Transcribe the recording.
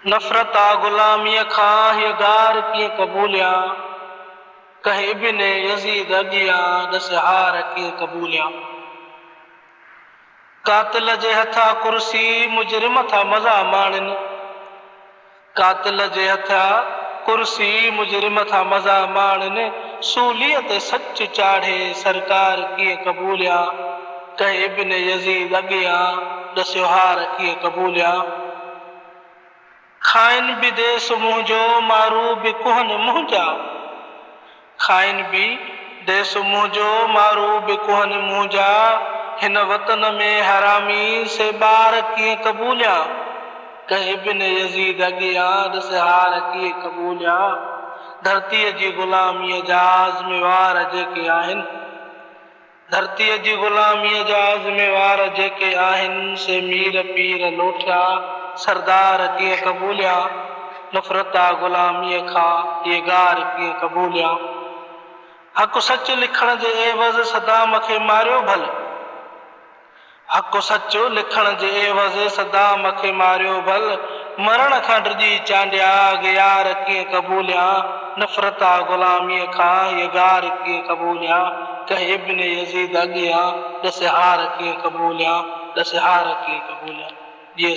नफ़रत आ ग़ुलामीअ खां हीअ गार कीअं क़बूलियां, कहे बिन यज़ीद अॻियां ॾस हार कीअं क़बूलियां। कातिल जे हथां कुर्सी मुजरिम था मज़ा माणनि, कातिल जे हथां कुर्सी मुजरिम था मज़ा माणनि, सूलीअ ते सच चाढ़े सरकार कीअं क़बूलियां, कहे बिन यज़ीद अॻियां ॾस हार कीअं क़बूलियां। खाइन भी देश मुंहिंजो मारू भी कुहन मुंहिंजा, खाइन भी देश मुंहिंजो मारू भी कुहन मुंहिंजा, हिन वतन में हरामी से ॿार कीअं क़बूलियां, कहे बिन यज़ीद अॻियां ॾस हार कीअं क़बूलियां। धरतीअ जी ग़ुलामीअ जा ज़िम्मेवार जेके आहिनि, धरतीअ जी ग़ुलामीअ जा ज़िम्मेवार जेके आहिनि, से मीर पीर लोठिया सरदार कीअं क़बूलियां। नफ़रत आ ग़ुलामीअ खां ये गार कीअं क़बूलियां। हक़ सच लिखण जे एवज़ सदाम खे मारियो भल, हक़ सच लिखण जे एवज़ सदाम खे मारियो भल, मरण खां डिॼी चांडिया यार कीअं क़बूलियां। नफ़रत आ ग़ुलामीअ खां ये गार कीअं क़बूलियां, कहे बिन यज़ीद अॻियां ॾस हार कीअं क़बूलियां, ॾस हार कीअं क़बूलियां। जी